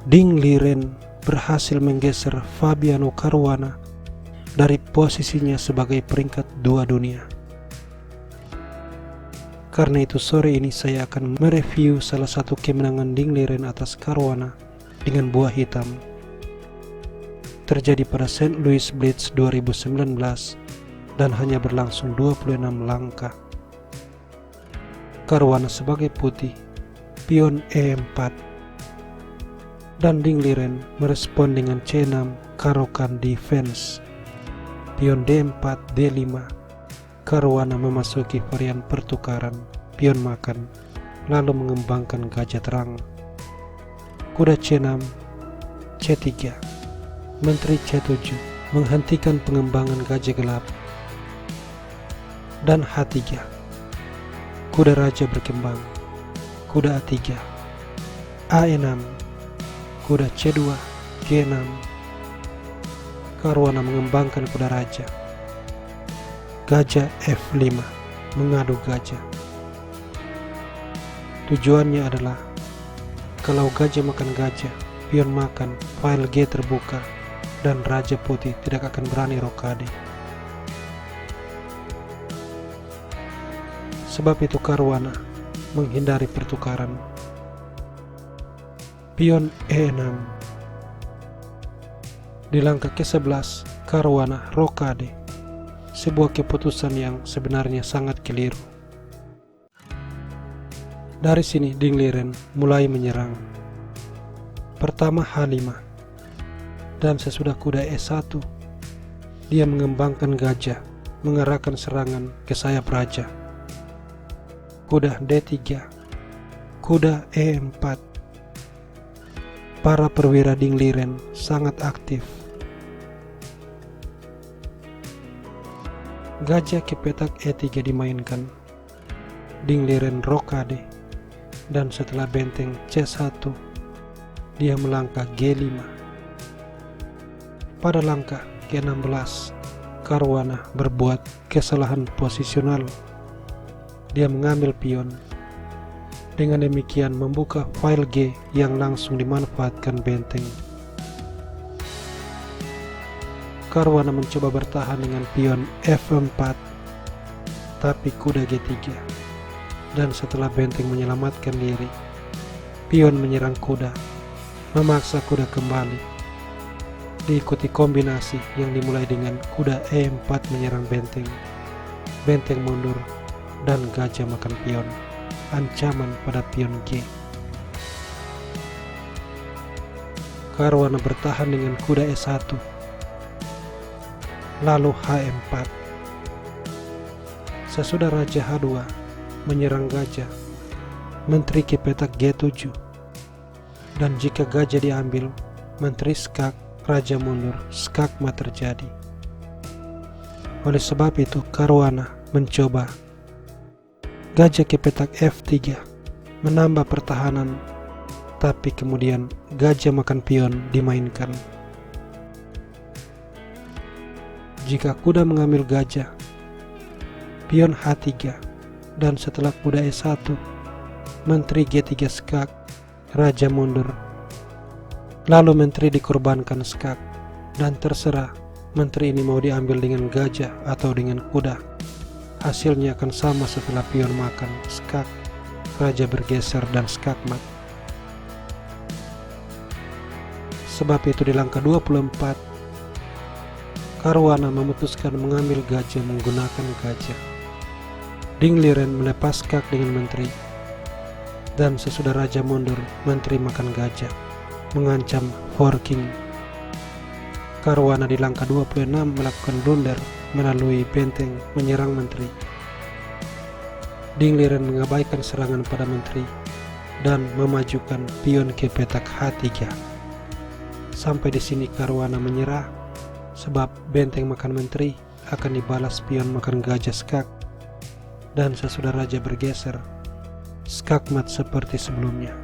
Ding Liren berhasil menggeser Fabiano Caruana dari posisinya sebagai peringkat 2 dunia. Karena itu sore ini saya akan mereview salah satu kemenangan Ding Liren atas Caruana dengan buah hitam. Terjadi pada St. Louis Blitz 2019 dan hanya berlangsung 26 langkah. Caruana sebagai putih, pion E4, dan Ding Liren merespon dengan C6 Caro-Kann defense. Pion D4, D5, Caruana memasuki varian pertukaran pion makan, lalu mengembangkan gajah terang. Kuda C6, C3, menteri C7 menghentikan pengembangan gajah gelap, dan H3, kuda raja berkembang. Kuda A3, A6, kuda C2, G6. Caruana mengembangkan kuda raja. Gajah F5, mengadu gajah. Tujuannya adalah kalau gajah makan gajah, pion makan, file G terbuka, dan raja putih tidak akan berani rokade. Sebab itu Caruana menghindari pertukaran. Pion E6. Di langkah ke-11, Caruana rokade. Sebuah keputusan yang sebenarnya sangat keliru. Dari sini Ding Liren mulai menyerang. Pertama H5, dan sesudah kuda E1, dia mengembangkan gajah, mengarahkan serangan ke sayap raja. Kuda D3, kuda E4. Para perwira Ding Liren sangat aktif. Gajah ke petak E3 dimainkan. Ding Liren rokade, dan setelah benteng C1, dia melangkah G5. Pada langkah ke-16, Caruana berbuat kesalahan posisional. Dia mengambil pion. Dengan demikian membuka file G yang langsung dimanfaatkan benteng. Caruana mencoba bertahan dengan pion F4, tapi kuda G3. Dan setelah benteng menyelamatkan diri, pion menyerang kuda, memaksa kuda kembali. Diikuti kombinasi yang dimulai dengan kuda E4 menyerang benteng, benteng mundur, dan gajah makan pion. Ancaman pada pion G. Caruana bertahan dengan kuda E1, lalu H4. Sesudah raja H2 menyerang gajah, menteri ke petak G7, dan jika gajah diambil, menteri skak, raja mundur, skakmat terjadi. Oleh sebab itu Caruana mencoba gajah ke petak F3, menambah pertahanan, tapi kemudian gajah makan pion dimainkan. Jika kuda mengambil gajah, pion H3, dan setelah kuda E1, menteri G3 skak, raja mundur, lalu menteri dikorbankan skak, dan terserah menteri ini mau diambil dengan gajah atau dengan kuda. Hasilnya akan sama setelah pion makan, skak, raja bergeser, dan skakmat. Sebab itu di langkah 24, Caruana memutuskan mengambil gajah menggunakan gajah. Ding Liren melepas skak dengan menteri, dan sesudah raja mundur, menteri makan gajah, mengancam forking. Caruana di langkah 26 melakukan blunder melalui benteng menyerang menteri. Ding Liren mengabaikan serangan pada menteri dan memajukan pion ke petak H3. Sampai di sini Caruana menyerah, sebab benteng makan menteri akan dibalas pion makan gajah skak, dan sesudah raja bergeser, skakmat seperti sebelumnya.